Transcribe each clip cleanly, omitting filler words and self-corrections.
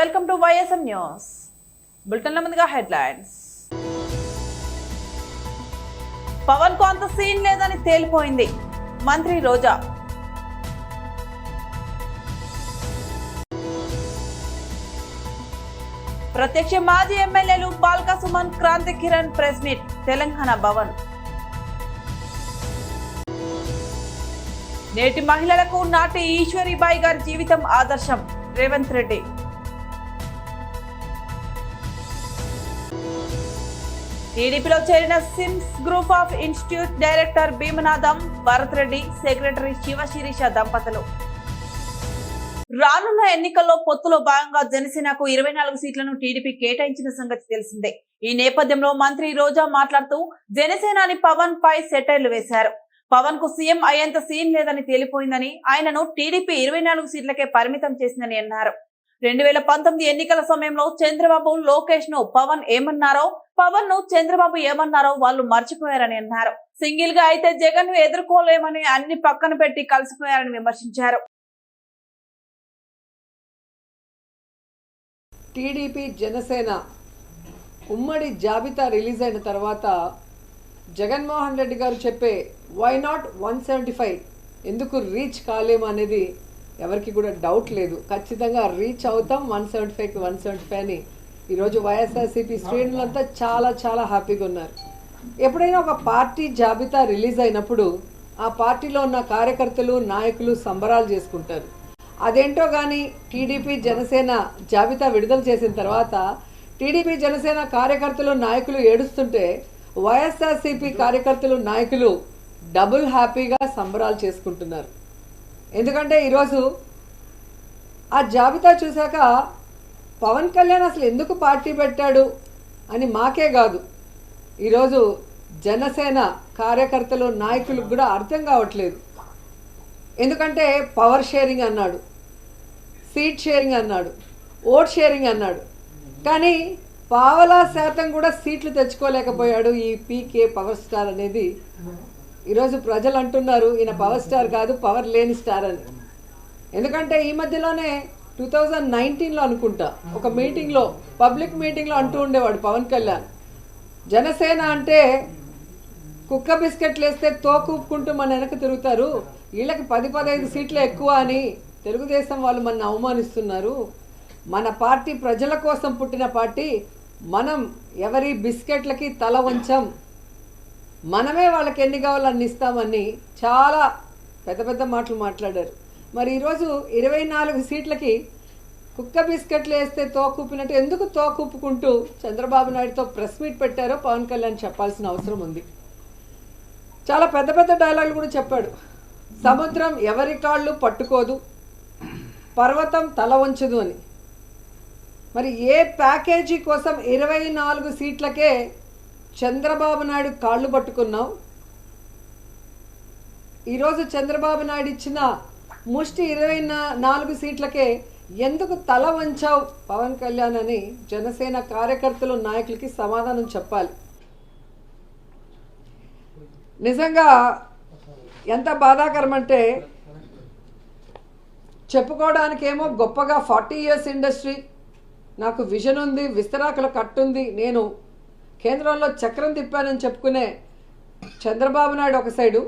Welcome to YSM news. బులెటిన్ల ముందుగా headlines. Pawan కు అంత సీన్ లేదని తేలిపోయింది మంత్రి రోజా. ప్రత్యక్ష మాజీ ఎమ్మెల్యేలు బాల్కా సుమన్, క్రాంతి కిరణ్ ప్రెస్ మీట్ తెలంగాణ భవన్. నేటి మహిళలకు నాటి ఈశ్వరీబాయి గారి జీవితం ఆదర్శం రేవంత్ రెడ్డి. టీడీపీలో చేరిన SIMS group of institute director Bheemanatham Bharat Reddy, secretary Sivasirisha దంపతులు. రానున్న ఎన్నికల్లో పొత్తులో భాగంగా జనసేనకు 24 సీట్లను టీడీపీ కేటాయించిన సంగతి తెలిసిందే. ఈ నేపథ్యంలో మంత్రి రోజా మాట్లాడుతూ జనసేనాని పవన్ పై సెటైర్లు వేశారు. పవన్ కు సీఎం అయ్యేంత సీన్ లేదని తేలిపోయిందని, ఆయనను టీడీపీ 24 సీట్లకే పరిమితం చేసిందని అన్నారు. 2019 ఎన్నికల సమయంలో చంద్రబాబు లోకేష్ ను పవన్ ఏమన్నారో, పవన్ ను చంద్రబాబు ఏమన్నారో వాళ్ళు మర్చిపోయారని అన్నారు. సింగిల్ గా అయితే జగన్ ను ఎదుర్కోలేమని అన్ని పక్కన పెట్టి కలిసిపోయారని విమర్శించారు. టీడీపీ జనసేన ఉమ్మడి జాబితా రిలీజ్ అయిన తర్వాత జగన్మోహన్ రెడ్డి గారు చెప్పే వై నాట్ 175 ఎందుకు రీచ్ కాలేము అనేది ఎవరికి కూడా డౌట్ లేదు. ఖచ్చితంగా రీచ్ అవుతాం 175కి 175 అని ఈరోజు వైఎస్ఆర్సీపీ శ్రేణులంతా చాలా హ్యాపీగా ఉన్నారు. ఎప్పుడైనా ఒక పార్టీ జాబితా రిలీజ్ అయినప్పుడు ఆ పార్టీలో ఉన్న కార్యకర్తలు, నాయకులు సంబరాలు చేసుకుంటారు. అదేంటో కానీ టీడీపీ జనసేన జాబితా విడుదల చేసిన తర్వాత టీడీపీ జనసేన కార్యకర్తలు, నాయకులు ఏడుస్తుంటే వైఎస్ఆర్సీపీ కార్యకర్తలు, నాయకులు డబుల్ హ్యాపీగా సంబరాలు చేసుకుంటున్నారు. ఎందుకంటే ఈరోజు ఆ జాబితా చూశాక పవన్ కళ్యాణ్ అసలు ఎందుకు పార్టీ పెట్టాడు అని మాకే కాదు, ఈరోజు జనసేన కార్యకర్తలు, నాయకులకు కూడా అర్థం కావట్లేదు. ఎందుకంటే పవర్ షేరింగ్ అన్నాడు, సీట్ షేరింగ్ అన్నాడు, ఓట్ షేరింగ్ అన్నాడు, కానీ పావలా శాతం కూడా సీట్లు తెచ్చుకోలేకపోయాడు ఈ పీకే పవర్ స్టార్ అనేది. ఈరోజు ప్రజలు అంటున్నారు ఈయన పవర్ స్టార్ కాదు, పవర్ లేని స్టార్ అని. ఎందుకంటే ఈ మధ్యలోనే 2019లో అనుకుంటా ఒక మీటింగ్లో, పబ్లిక్ మీటింగ్లో అంటూ ఉండేవాడు పవన్ కళ్యాణ్, జనసేన అంటే కుక్క బిస్కెట్లు వేస్తే తోకూపుకుంటూ మన వెనక తిరుగుతారు, వీళ్ళకి 10-15 సీట్లు ఎక్కువ అని తెలుగుదేశం వాళ్ళు మన అవమానిస్తున్నారు, మన పార్టీ ప్రజల కోసం పుట్టిన పార్టీ, మనం ఎవరి బిస్కెట్లకి తల వంచం, మనమే వాళ్ళకి ఎన్ని కావాలో అన్ని ఇస్తామని చాలా పెద్ద మాటలు మాట్లాడారు. మరి ఈరోజు 24 సీట్లకి కుక్క బిస్కెట్లు వేస్తే తోకూపినట్టు ఎందుకు తోకూపుకుంటూ చంద్రబాబు నాయుడుతో ప్రెస్ మీట్ పెట్టారో పవన్ కళ్యాణ్ చెప్పాల్సిన అవసరం ఉంది. చాలా పెద్ద డైలాగులు కూడా చెప్పాడు. సముద్రం ఎవరి కాళ్ళు పట్టుకోదు, పర్వతం తల వంచదు అని. మరి ఏ ప్యాకేజీ కోసం 24 సీట్లకే చంద్రబాబు నాయుడు కాళ్ళు పట్టుకున్నావు? ఈరోజు చంద్రబాబు నాయుడు ఇచ్చిన ముష్టి 24 సీట్లకే ఎందుకు తల వంచావు పవన్ కళ్యాణ్ అని జనసేన కార్యకర్తలు, నాయకులకి సమాధానం చెప్పాలి. నిజంగా ఎంత బాధాకరం అంటే, చెప్పుకోవడానికేమో గొప్పగా 40 years ఇండస్ట్రీ, నాకు విజన్ ఉంది, విస్తరాకుల కట్టుంది, నేను కేంద్రంలో చక్రం తిప్పానని చెప్పుకునే చంద్రబాబు నాయుడు ఒక సైడు,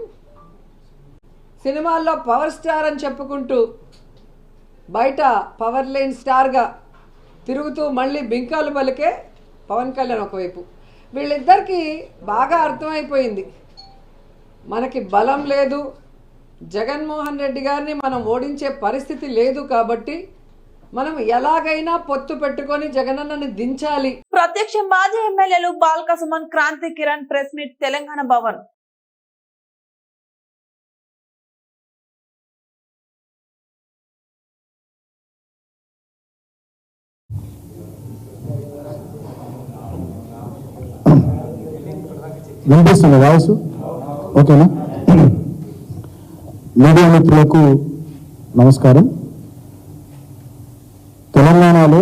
సినిమాల్లో పవర్ స్టార్ అని చెప్పుకుంటూ బయట పవర్ లేని స్టార్గా తిరుగుతూ మళ్ళీ బింకాలు పలికే పవన్ కళ్యాణ్ ఒకవైపు. వీళ్ళిద్దరికీ బాగా అర్థమైపోయింది, మనకి బలం లేదు, జగన్మోహన్ రెడ్డి గారిని మనం ఓడించే పరిస్థితి లేదు, కాబట్టి మనం ఎలాగైనా పొత్తు పెట్టుకొని జగనన్నని దించాలి. ప్రత్యక్ష మాజీ ఎమ్మెల్యేలు బాల్కా సుమన్, క్రాంతి కిరణ్ ప్రెస్ మీట్ తెలంగాణ భవన్. వినిపిస్తుంది వాయిస్ ఓకేనా? మీడియా మిత్రులకు నమస్కారం. తెలంగాణలో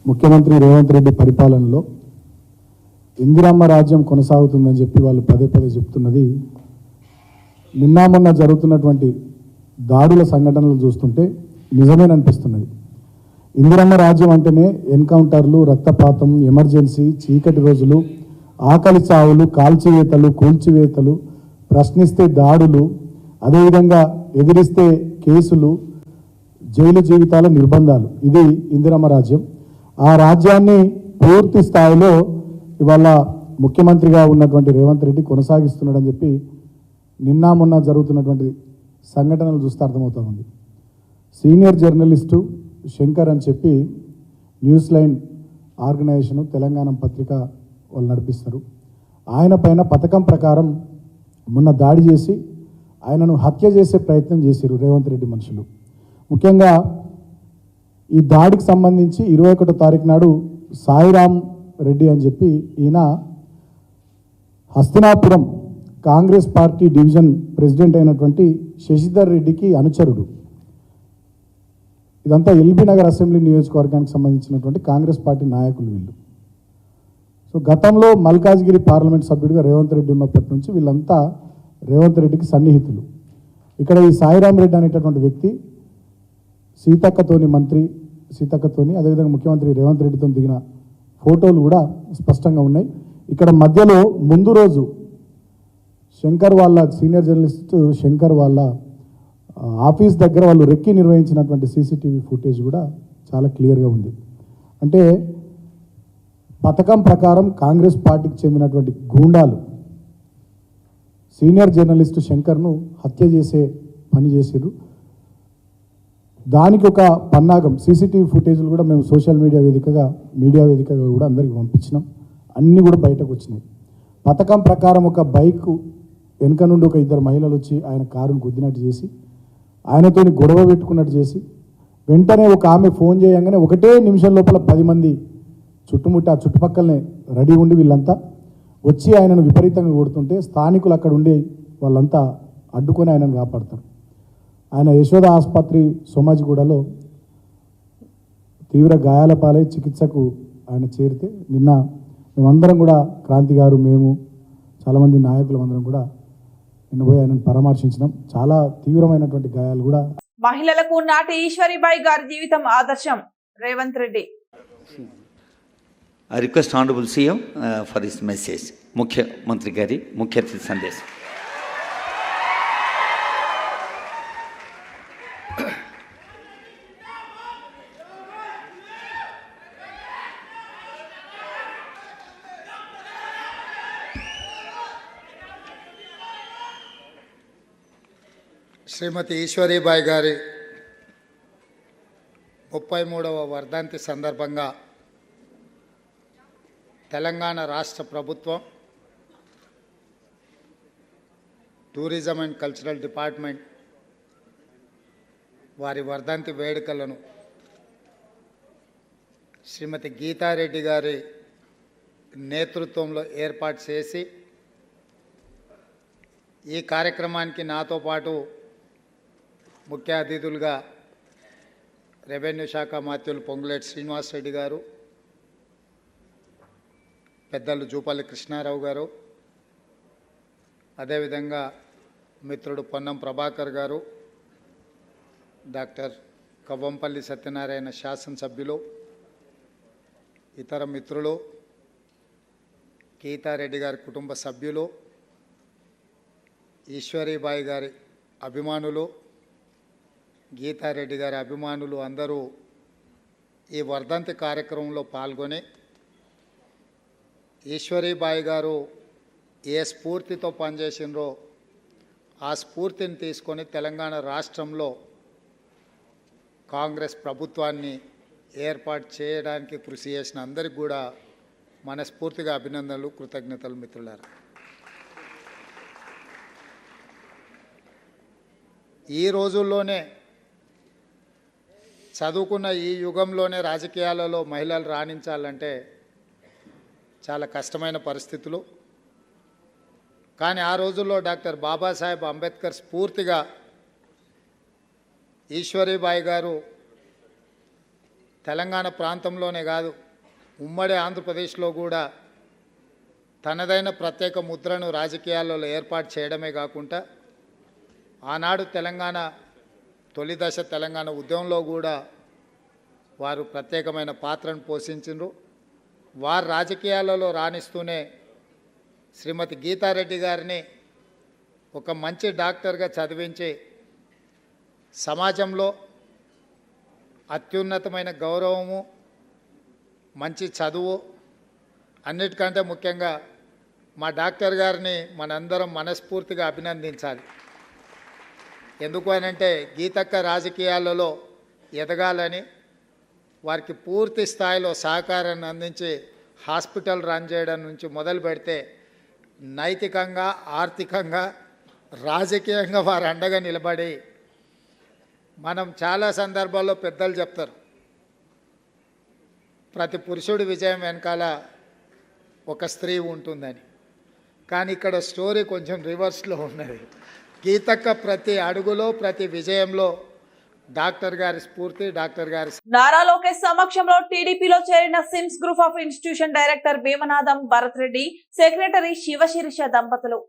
ముఖ్యమంత్రి రేవంత్ రెడ్డి పరిపాలనలో ఇందిరమ్మ రాజ్యం కొనసాగుతుందని చెప్పి వాళ్ళు పదే చెప్తున్నది నిన్న మొన్న జరుగుతున్నటువంటి దాడుల సంఘటనలు చూస్తుంటే నిజమేననిపిస్తున్నది. ఇందిరమ్మ రాజ్యం అంటేనే ఎన్కౌంటర్లు, రక్తపాతం, ఎమర్జెన్సీ, చీకటి రోజులు, ఆకలి చావులు, కాల్చివేతలు, కూల్చివేతలు, ప్రశ్నిస్తే దాడులు, అదేవిధంగా ఎదిరిస్తే కేసులు, జైలు జీవితాల నిర్బంధాలు. ఇది ఇందిరమ్మ రాజ్యం. ఆ రాజ్యాన్ని పూర్తి స్థాయిలో ఇవాళ ముఖ్యమంత్రిగా ఉన్నటువంటి రేవంత్ రెడ్డి కొనసాగిస్తున్నాడని చెప్పి నిన్న మొన్న జరుగుతున్నటువంటి సంఘటనలు చూస్తే అర్థమవుతా ఉంది. సీనియర్ జర్నలిస్టు శంకర్ అని చెప్పి న్యూస్ లైన్ ఆర్గనైజేషను తెలంగాణ పత్రిక వాళ్ళు నడిపిస్తారు. ఆయన పైన పథకం ప్రకారం మొన్న దాడి చేసి ఆయనను హత్య చేసే ప్రయత్నం చేశారు రేవంత్ రెడ్డి మనుషులు. ముఖ్యంగా ఈ దాడికి సంబంధించి 21వ తారీఖు నాడు సాయిరామ్ రెడ్డి అని చెప్పి ఈయన Hastinapuram Congress party division president అయినటువంటి శశిధర్ రెడ్డికి అనుచరుడు. ఇదంతా ఎల్బీ నగర్ అసెంబ్లీ నియోజకవర్గానికి సంబంధించినటువంటి కాంగ్రెస్ పార్టీ నాయకులు వీళ్ళు. సో గతంలో మల్కాజ్గిరి పార్లమెంట్ సభ్యుడిగా రేవంత్ రెడ్డి ఉన్నప్పటి నుంచి వీళ్ళంతా రేవంత్ రెడ్డికి సన్నిహితులు. ఇక్కడ ఈ సాయిరామ్ రెడ్డి అనేటటువంటి వ్యక్తి సీతక్కతోని అదేవిధంగా ముఖ్యమంత్రి రేవంత్ రెడ్డితో దిగిన ఫోటోలు కూడా స్పష్టంగా ఉన్నాయి. ఇక్కడ మధ్యలో ముందు రోజు శంకర్ వాళ్ళ సీనియర్ జర్నలిస్ట్ శంకర్ వాళ్ళ ఆఫీస్ దగ్గర వాళ్ళు రెక్కి నిర్వహించినటువంటి సీసీటీవీ ఫుటేజ్ కూడా చాలా క్లియర్గా ఉంది. అంటే పథకం ప్రకారం కాంగ్రెస్ పార్టీకి చెందినటువంటి గూండాలు సీనియర్ జర్నలిస్టు శంకర్ను హత్య చేసే పని చేసారు. దానికి ఒక పన్నాగం సీసీటీవీ ఫుటేజ్లు కూడా మేము సోషల్ మీడియా వేదికగా కూడా అందరికీ పంపించినాం. అన్నీ కూడా బయటకు వచ్చినాయి. పథకం ప్రకారం ఒక బైక్ వెనుక నుండి ఒక 2 మహిళలు వచ్చి ఆయన కారును గుద్దినట్టు చేసి ఆయనతోని గొడవ పెట్టుకున్నట్టు చేసి వెంటనే ఒక ఆమె ఫోన్ చేయగానే 1 నిమిషం లోపల 10 మంది చుట్టుముట్టి ఆ చుట్టుపక్కలనే రెడీ ఉండి వీళ్ళంతా వచ్చి ఆయనను విపరీతంగా కొడుతుంటే స్థానికులు అక్కడ ఉండి వాళ్ళంతా అడ్డుకొని ఆయనను కాపాడతారు. ఆయన యశోద ఆసుపత్రి సోమాజిగూడలో తీవ్ర గాయాల పాలై చికిత్సకు ఆయన చేరితే నిన్న మేమందరం కూడా క్రాంతి గారు మేము చాలామంది నాయకులు అందరం కూడా నిన్న పోయి ఆయనను పరామర్శించినాం. చాలా తీవ్రమైనటువంటి గాయాలు కూడా. మహిళలకు నాటి ఈశ్వరీబాయి గారి జీవితం ఆదర్శం Revanth Reddy. I request Honorable CM for his message. ముఖ్యమంత్రి గారి ముఖ్య అతిథి సందేశం. శ్రీమతి ఈశ్వరీబాయి గారి 33వ వర్ధంతి సందర్భంగా తెలంగాణ రాష్ట్ర ప్రభుత్వం టూరిజం అండ్ కల్చరల్ డిపార్ట్మెంట్ వారి వర్ధంతి వేడుకలను శ్రీమతి గీతారెడ్డి గారి నేతృత్వంలో ఏర్పాటు చేసి ఈ కార్యక్రమానికి నాతో పాటు ముఖ్య అతిథులుగా రెవెన్యూ శాఖ మంత్రులు పొంగులేటి శ్రీనివాసరెడ్డి గారు, పెద్దలు జూపల్లి కృష్ణారావు గారు, అదేవిధంగా మిత్రుడు పొన్నం ప్రభాకర్ గారు, డాక్టర్ కవ్వంపల్లి సత్యనారాయణ శాసనసభ్యులు, ఇతర మిత్రులు, గీతారెడ్డి గారి కుటుంబ సభ్యులు, ఈశ్వరీబాయి గారి అభిమానులు, గీతారెడ్డి గారి అభిమానులు అందరూ ఈ వర్ధంతి కార్యక్రమంలో పాల్గొని ఈశ్వరీబాయి గారు ఏ స్ఫూర్తితో పనిచేసినరో ఆ స్ఫూర్తిని తీసుకొని తెలంగాణ రాష్ట్రంలో కాంగ్రెస్ ప్రభుత్వాన్ని ఏర్పాటు చేయడానికి కృషి చేసిన అందరికీ కూడా మనస్ఫూర్తిగా అభినందనలు, కృతజ్ఞతలు మిత్రులారా. ఈ రోజుల్లోనే చదువుకున్న ఈ యుగంలోనే రాజకీయాలలో మహిళలు రాణించాలంటే చాలా కష్టమైన పరిస్థితులు. కానీ ఆ రోజుల్లో డాక్టర్ బాబాసాహెబ్ అంబేద్కర్ స్ఫూర్తిగా ఈశ్వరీబాయి గారు తెలంగాణ ప్రాంతంలోనే కాదు ఉమ్మడి ఆంధ్రప్రదేశ్లో కూడా తనదైన ప్రత్యేక ముద్రను రాజకీయాలలో ఏర్పాటు చేయడమే కాకుండా ఆనాడు తెలంగాణ తొలి దశ తెలంగాణ ఉద్యమంలో కూడా వారు ప్రత్యేకమైన పాత్రను పోషించారు. వారు రాజకీయాలలో రాణిస్తూనే శ్రీమతి గీతారెడ్డి గారిని ఒక మంచి డాక్టర్గా చదివించి సమాజంలో అత్యున్నతమైన గౌరవము, మంచి చదువు, అన్నిటికంటే ముఖ్యంగా మా డాక్టర్ గారిని మనందరం మనస్ఫూర్తిగా అభినందించాలి. ఎందుకు అనంటే గీతక్క రాజకీయాలలో ఎదగాలని, వారికి పూర్తి స్థాయిలో సహకారాన్ని అందించి హాస్పిటల్ రన్ చేయడం నుంచి మొదలు పెడితే నైతికంగా, ఆర్థికంగా, రాజకీయంగా వారు అండగా నిలబడి, మనం చాలా సందర్భాల్లో పెద్దలు చెప్తారు ప్రతి పురుషుడి విజయం వెనకాల ఒక స్త్రీ ఉంటుందని. కానీ ఇక్కడ స్టోరీ కొంచెం రివర్స్లో ఉన్నది. గీతక్క ప్రతి అడుగులో, ప్రతి విజయంలో డాక్టర్ గారి స్ఫూర్తి, డాక్టర్ గారి నారా లోకేష్ సమక్షంలో టీడీపీలో చేరిన SIMS group of institution director Bheemanatham Bharat Reddy, secretary Sivasirisha దంపతులు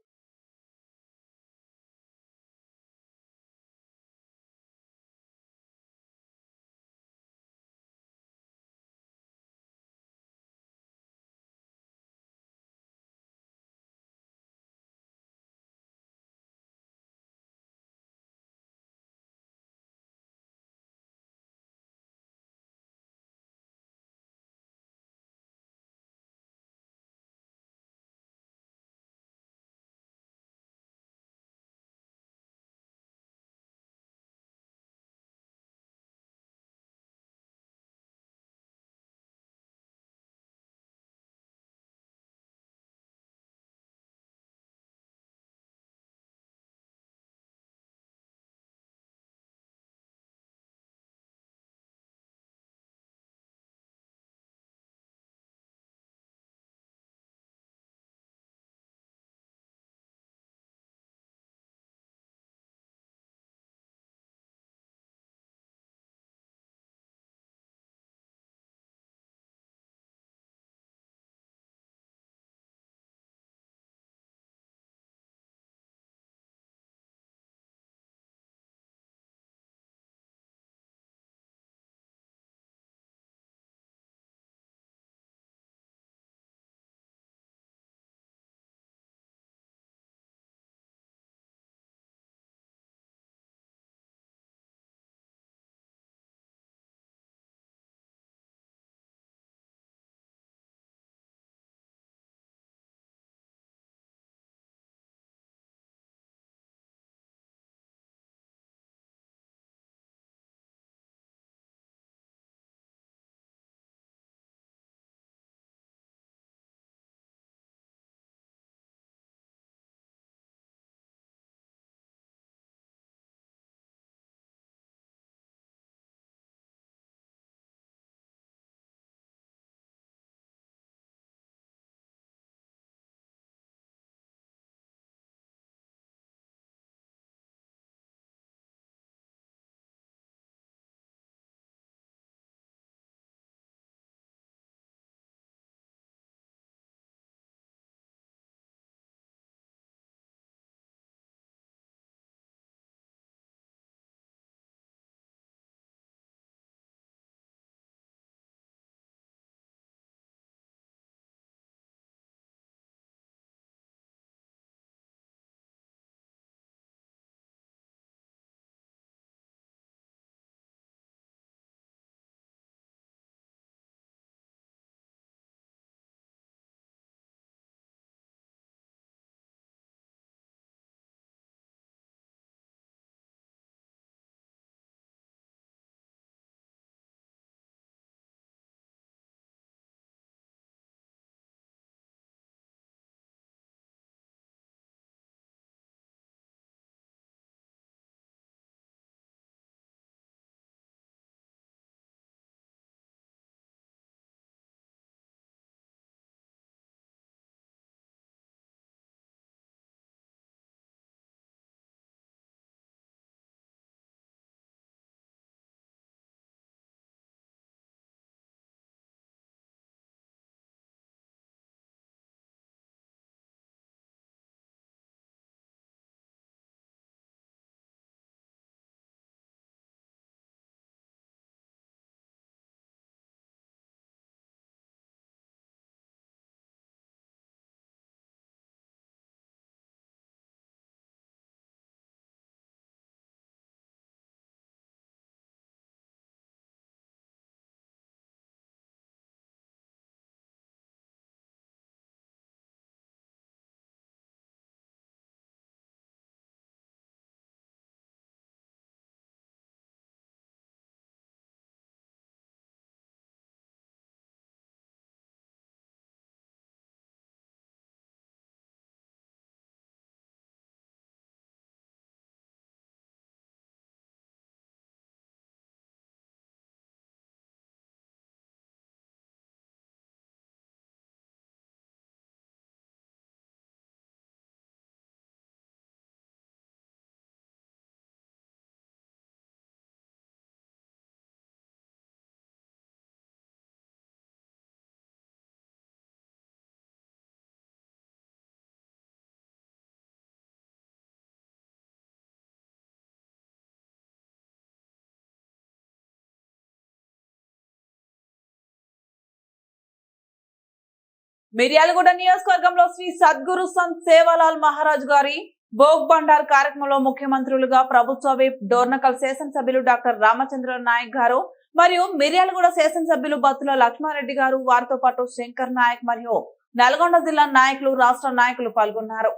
మిర్యాలగూడ నియోజకవర్గంలో శ్రీ సద్గురు సంత్ సేవాలాల్ మహారాజ్ గారి భోగ్ బండార్ కార్యక్రమంలో ముఖ్యమంత్రులుగా ప్రభుత్వ విప్ డోర్నకల్ శాసనసభ్యులు డాక్టర్ రామచంద్ర నాయక్ గారు మరియు మిర్యాలగూడ శాసనసభ్యులు బత్తుల లక్ష్మారెడ్డి గారు, వారితో పాటు శంకర్ నాయక్ మరియు నల్గొండ జిల్లా నాయకులు, రాష్ట్ర నాయకులు పాల్గొన్నారు.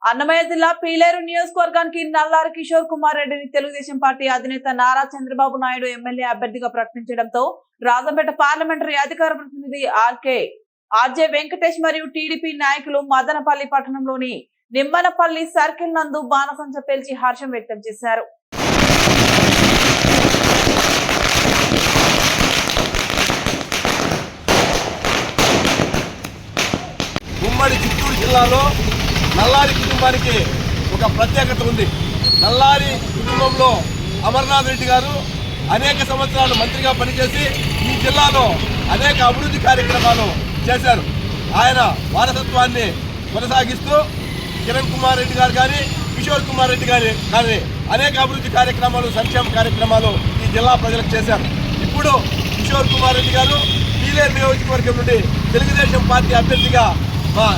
అన్నమయ్య జిల్లా పీలేరు నియోజకవర్గానికి నల్లారి కిషోర్ కుమార్ రెడ్డిని తెలుగుదేశం పార్టీ అధినేత నారా చంద్రబాబు నాయుడు ఎమ్మెల్యే అభ్యర్థిగా ప్రకటించడంతో రాజంపేట పార్లమెంటరీ అధికార ప్రతినిధి ఆర్జే వెంకటేష్ మరియు టీడీపీ నాయకులు మదనపల్లి పట్టణంలోని నిమ్మనపల్లి సర్కిల్ నందు బాణసంచ పేల్చి హర్షం వ్యక్తం చేశారు. ఉమ్మడి చిత్తూరు జిల్లాలో నల్లారి కుటుంబానికి ఒక ప్రత్యేకత ఉంది. నల్లారి కుటుంబంలో అమర్నాథ్ రెడ్డి గారు అనేక సంవత్సరాలు మంత్రిగా పనిచేసి ఈ జిల్లాలో అనేక అభివృద్ధి కార్యక్రమాలు చేశారు. ఆయన వారసత్వాన్ని కొనసాగిస్తూ కిరణ్ కుమార్ రెడ్డి గారు కానీ, కిషోర్ కుమార్ రెడ్డి గారు కానీ అనేక అభివృద్ధి కార్యక్రమాలు, సంక్షేమ కార్యక్రమాలు ఈ జిల్లా ప్రజలకు చేశారు. ఇప్పుడు కిషోర్ కుమార్ రెడ్డి గారు పీలేరు నియోజకవర్గం నుండి తెలుగుదేశం పార్టీ అభ్యర్థిగా మా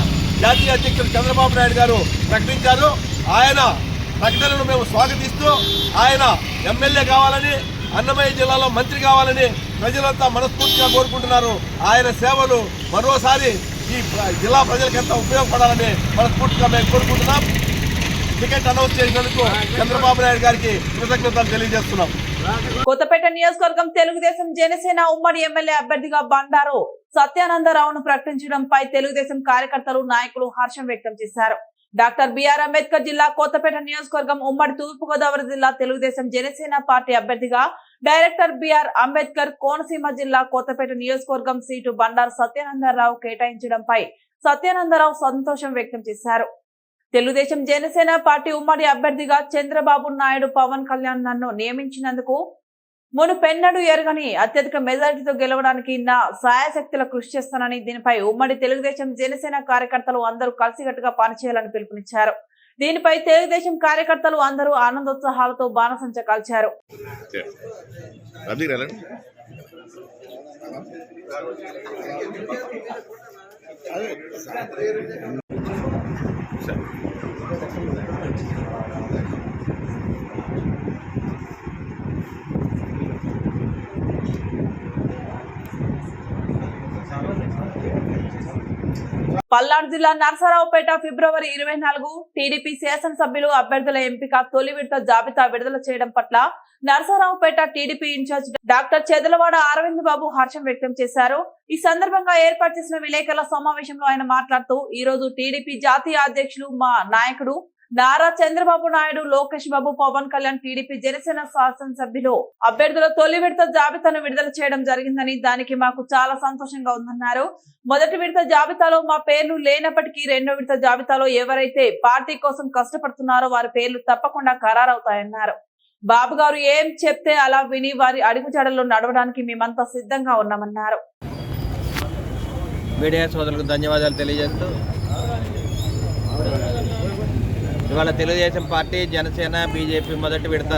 జాతీయ అధ్యక్షుడు చంద్రబాబు నాయుడు గారు ప్రకటించారు. ఆయన ప్రకటనను మేము స్వాగతిస్తూ ఆయన ఎమ్మెల్యే కావాలని, అన్నమయ్య జిల్లాలో మంత్రి కావాలని ప్రజలంతా మనస్ఫూర్తిగా కోరుకుంటున్నారు. ఆయన సేవలు మరోసారి ఈ జిల్లా ప్రజలకంతా ఉపయోగపడాలని మనస్ఫూర్తిగా మేము కోరుకుంటున్నాం. టికెట్ అనౌన్స్ చేసినందుకు చంద్రబాబు నాయుడు గారికి కృతజ్ఞతలు తెలియజేస్తున్నాం. కొత్తపేట నియోజకవర్గం తెలుగుదేశం జనసేన ఉమ్మడి ఎమ్మెల్యే అభ్యర్థిగా బండారు సత్యానందరావును ప్రకటించడంపై తెలుగుదేశం కార్యకర్తలు, నాయకులు హర్షం వ్యక్తం చేశారు. డాక్టర్ బిఆర్ అంబేద్కర్ జిల్లా కొత్తపేట నియోజకవర్గం ఉమ్మడి తూర్పుగోదావరి జిల్లా తెలుగుదేశం జనసేన పార్టీ అభ్యర్థిగా డైరెక్టర్ బిఆర్ అంబేద్కర్ కోనసీమ జిల్లా కొత్తపేట నియోజకవర్గం సీటు బండారు సత్యానందరావు కేటాయించడంపై సత్యానందరావు సంతోషం వ్యక్తం చేశారు. తెలుగుదేశం జనసేన పార్టీ ఉమ్మడి అభ్యర్థిగా చంద్రబాబు నాయుడు, పవన్ కళ్యాణ్ నన్ను నియమించినందుకు మునుపెన్నడూ ఎరగని అత్యధిక మెజారిటీతో గెలవడానికి నా సాయశక్తుల కృషి చేస్తానని, దీనిపై ఉమ్మడి తెలుగుదేశం జనసేన కార్యకర్తలు అందరూ కలిసికట్టుగా పనిచేయాలని పిలుపునిచ్చారు. దీనిపై తెలుగుదేశం కార్యకర్తలు అందరూ ఆనందోత్సాహాలతో బాణసంచ కాల్చారు. పల్నాడు జిల్లా నరసరావుపేట ఫిబ్రవరి 24 టీడీపీ శాసనసభ్యులు అభ్యర్థుల ఎంపిక తొలి విడత జాబితా విడుదల చేయడం పట్ల Narasaraopet TDP incharge doctor Chadalavada Aravind Babu హర్షం వ్యక్తం చేశారు. ఈ సందర్భంగా ఏర్పాటు చేసిన విలేకరుల సమావేశంలో ఆయన మాట్లాడుతూ, ఈ రోజు టీడీపీ జాతీయ అధ్యక్షులు మా నాయకుడు నారా చంద్రబాబు నాయుడు, లోకేష్ బాబు, పవన్ కళ్యాణ్ టీడీపీ జనసేన శాసనసభ్యులు అభ్యర్థుల తొలి విడత జాబితాను విడుదల చేయడం జరిగిందని, దానికి మాకు చాలా సంతోషంగా ఉందన్నారు. మొదటి విడత జాబితాలో మా పేర్లు లేనప్పటికీ రెండో విడత జాబితాలో ఎవరైతే పార్టీ కోసం కష్టపడుతున్నారో వారి పేర్లు తప్పకుండా ఖరారవుతాయన్నారు. బాబు గారు ఏం చెప్తే అలా విని వారి అడుగుజాడల్లో నడవడానికి మేమంతా సిద్ధంగా ఉన్నామన్నారు. మీడియా సోదరులకు ధన్యవాదాలు తెలియజేస్తూ, ఇవాళ తెలుగుదేశం పార్టీ, జనసేన, బీజేపీ మొదటి విడత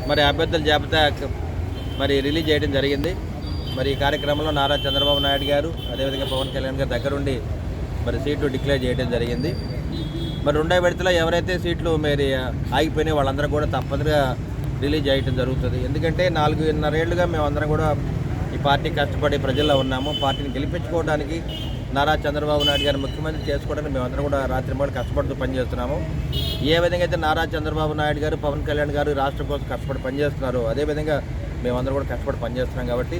మరి అభ్యర్థుల జాబితా మరి రిలీజ్ చేయడం జరిగింది. మరి ఈ కార్యక్రమంలో నారా చంద్రబాబు నాయుడు గారు అదేవిధంగా పవన్ కళ్యాణ్ గారు దగ్గరుండి మరి సీట్లు డిక్లేర్ చేయడం జరిగింది. మరి రెండో విడతలో ఎవరైతే సీట్లు మరి ఆగిపోయినాయి వాళ్ళందరూ కూడా తప్పనిసరిగా రిలీజ్ చేయడం జరుగుతుంది. ఎందుకంటే 4.5 ఏళ్ళుగా మేమందరం కూడా ఈ పార్టీ కష్టపడి ప్రజల్లో ఉన్నాము. పార్టీని గెలిపించుకోవడానికి నారా చంద్రబాబు నాయుడు గారు ముఖ్యమంత్రి చేసుకోవడానికి మేమందరం కూడా రాత్రింబగళ్ళు కష్టపడుతూ పనిచేస్తున్నాము. ఏ విధంగా అయితే నారా చంద్రబాబు నాయుడు గారు పవన్ కళ్యాణ్ గారు రాష్ట్రం కోసం కష్టపడి పనిచేస్తున్నారో అదేవిధంగా మేమందరం కూడా కష్టపడి పనిచేస్తున్నాం. కాబట్టి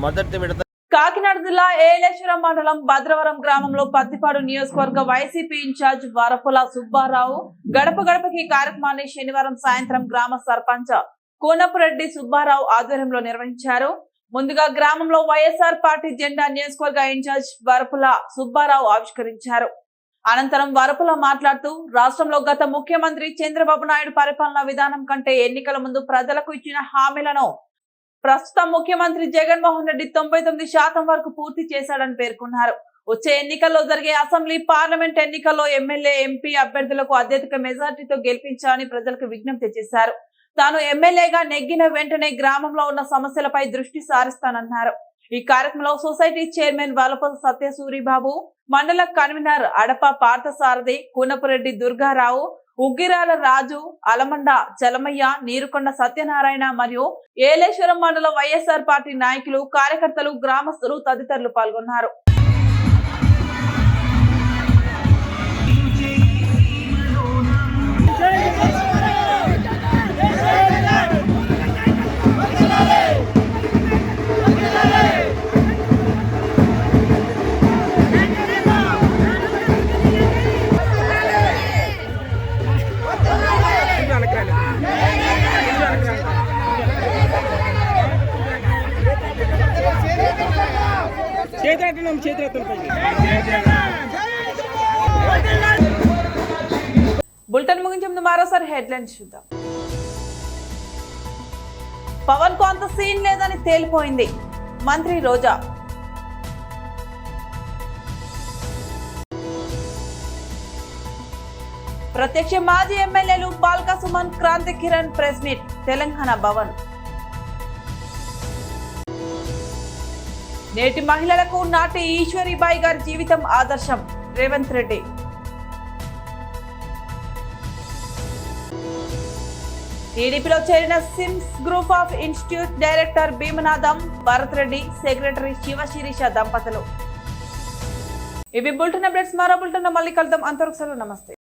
మొదటి విడత కాకినాడ జిల్లా ఏలేశ్వరం మండలం భద్రవరం గ్రామంలో పత్తిపాడు నియోజకవర్గ వైసీపీ ఇన్ఛార్జ్ వరపుల సుబ్బారావు గడప గడపకి కార్యక్రమాన్ని శనివారం సాయంత్రం గ్రామ సర్పంచ్ కోనపురెడ్డి సుబ్బారావు ఆధ్వర్యంలో నిర్వహించారు. ముందుగా గ్రామంలో వైఎస్ఆర్ పార్టీ జెండా నియోజకవర్గ ఇన్ఛార్జ్ వరపుల సుబ్బారావు ఆవిష్కరించారు. అనంతరం వరపుల మాట్లాడుతూ రాష్ట్రంలో గత ముఖ్యమంత్రి చంద్రబాబు నాయుడు పరిపాలనా విధానం కంటే ఎన్నికల ముందు ప్రజలకు ఇచ్చిన హామీలను ప్రస్తుత ముఖ్యమంత్రి జగన్మోహన్ రెడ్డి 99% వరకు పూర్తి చేశాడని పేర్కొన్నారు. వచ్చే ఎన్నికల్లో జరిగే అసెంబ్లీ పార్లమెంట్ ఎన్నికల్లో ఎమ్మెల్యే ఎంపీ అభ్యర్థులకు అత్యధిక మెజార్టీతో గెలిపించాలని ప్రజలకు విజ్ఞప్తి చేశారు. తాను ఎమ్మెల్యేగా నెగ్గిన వెంటనే గ్రామంలో ఉన్న సమస్యలపై దృష్టి సారిస్తానన్నారు. ఈ కార్యక్రమంలో సొసైటీ చైర్మన్ వలప సత్యసూరిబాబు, మండల కన్వీనర్ అడప పార్థసారథి, కూనపురెడ్డి దుర్గారావు, ఉగ్గిరాల రాజు, అలమండ చలమయ్య, నీరుకొండ సత్యనారాయణ మరియు ఏలేశ్వరం మండల వైఎస్ఆర్ పార్టీ నాయకులు, కార్యకర్తలు, గ్రామస్తులు తదితరులు పాల్గొన్నారు. బులెటిన్ ముగించే ముందు మరోసారి హెడ్లైన్స్ చూద్దాం. పవన్ కు అంత సీన్ లేదని తేలిపోయింది మంత్రి రోజా. ప్రత్యక్ష మాజీ ఎమ్మెల్యేలు బాల్కా సుమన్, క్రాంతి కిరణ్ ప్రెస్ మీట్ తెలంగాణ భవన్. నేటి మహిళలకు నాటి ఈశ్వరీబాయి గారి జీవితం ఆదర్శం రేవంత్ రెడ్డి. టీడీపీలో చేరిన SIMS group of institute director Bheemanatham Bharat Reddy, secretary Sivasirisha దంపతులు. ఇవి బులెటిన్ అప్డేట్స్. మరో బులెటిన్ మళ్ళీ కలుద్దాం. అంతవరకు సెలవు. నమస్తే.